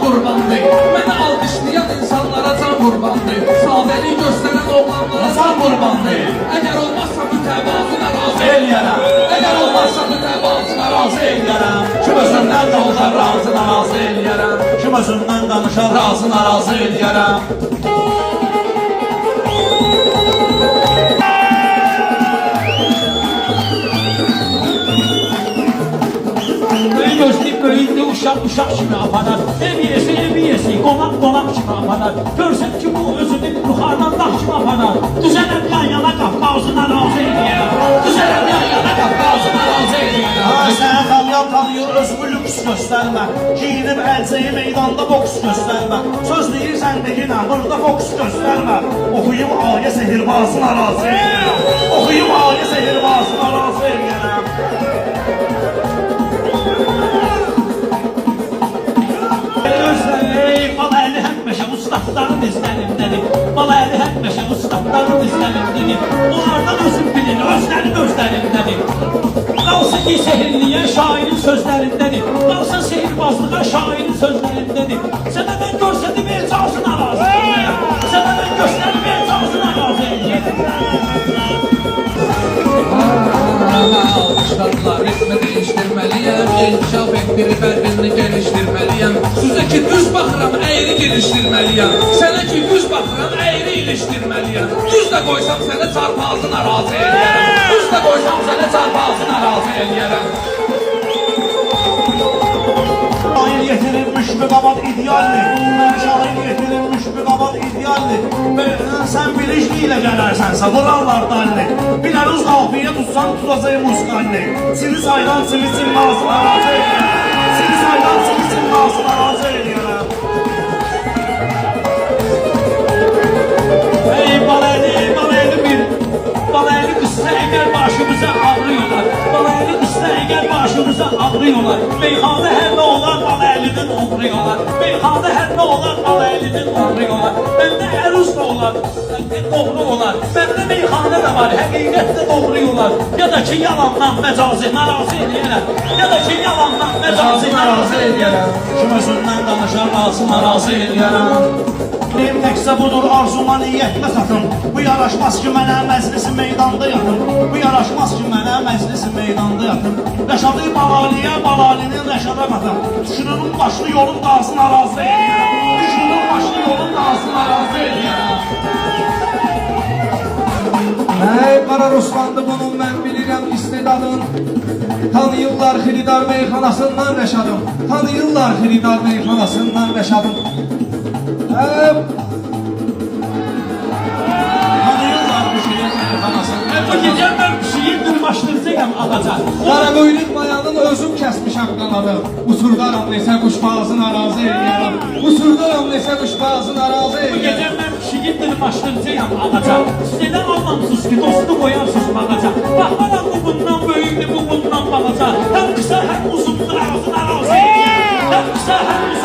qurban deyil. Məni alqışlayan insanlara can qurban deyil. Sadəlik göstərən oğlanlara can qurban deyil. Əgər olmazsa mütəvazına razı eləyərəm. Əgər olmazsa mütəvazına razı eləyərəm. Kim özündən danışar razına razı eləyərəm. Kim özündən danışar razına razı eləyərəm. Gözlük böyüdü uşaq kimi aparar. Ev yesi, qonaq kimi aparar. Görsən ki bu özünü yuxarıdan dağ kimi aparar. Düzələm yan yana qapı ağzına razı eləyərəm. Düzələm yan yana qapı ağzına razı eləyərəm. Sən tanıyır özümü lüks göstərmə. Giyinib əlcəyi meydanda boks göstərmə. Söz deyirsən deyinə, burada boks göstərmə. Oxuyub ayə sehirbazına razı eləyərəm. Oxuyub ayə sehirbazına razı eləyərəm. Balaylı həmməşə ustaqların izlərindədir. Balaylı həmməşə ustaqların izlərindədir. Onlardan özüm bilir, özlərindədir. Qalsın ki sehirliyə şairin sözlərindədir. Qalsın sehirbazlığa şairin sözlərindədir. Sənə mən görsədim elcazına razı eləyərəm. Sənə mən göstərim elcazına razı eləyərəm. Alqışladılar, ritmi değiştirmeliyim. İnkişaf etdirib əlbini geliştirmeliyim. Sizə ki düz baxıram, əyri geliştirmeliyim. Sənə ki düz baxıram, əyri iliştirmeliyim. Düz də qoysam sənə çarpazına razı eləyərəm. Düz də qoysam sənə çarpazına razı eləyərəm. Şair yetirilmiş müqabat idealli. Şair yetirilmiş müqabat idealli. Sən bilicli ilə gələrsənsə vurarlar dalli. Biləruz qafiyə tutsan tutacaq musqalli. Sini saydan simisin nazına razı eləyərəm. Sini saydan simisin nazına razı eləyərəm. Ey balaylı bir balaylı qıssa əgər başımıza ağrıyorlar. Balaylı qıssa əgər başımıza ağrıyorlar. Meyxanə hər nə olar balaylıdan oğruyorlar. Meyxanə hər nə olar balaylıdan oğruyorlar. Məndə əruz da olar, oğru olar. Məndə meyxanə də var, həqiqətdə oğruyorlar. Ya da ki yalandan məcazi narazı eləyərəm. Ya da ki yalandan məcazi narazı eləyərəm. Kim özündən danışar razına razı eləyərəm. Benim təkcə budur arzuma niyyətmə satım. Bu yaraşmaz ki mənə məclisi meydanda yatım. Bu yaraşmaz ki mənə məclisi meydanda yatım. Rəşadı balaliyə, balalinin rəşada qatım. Düşünürüm başlı yolun dağısına razı eləyərəm. Düşünürüm başlı yolun dağısına razı eləyərəm. Ey Qara Ruslandı bunun mən bilirəm istedadın. Tanıyırlar Xiridar meyxanasından Rəşadım. Tanıyırlar Xiridar meyxanasından Rəşadım. Tanıyırlar bu şirin meyxanasından. Bu gecə mən şiir dırmaşdıracağam ağaca. Qaraqoyunluq bayanın özüm kəsmişəm qanadı. Usurdaram nesə quşbağızın arazı eləyərəm. Usurdaram nesə quşbağızın arazı Bu eləyərəm. gecə mən şiir dırmaşdıracağam ağaca. Siz elə anlamsınız ki dostu qoyarsınız bağaca. Baxmaram bu bundan böyükdür, bu bundan balaca. Həm qısa həm uzundur ağzına razı eləyər. Həm qısa həm uzundur.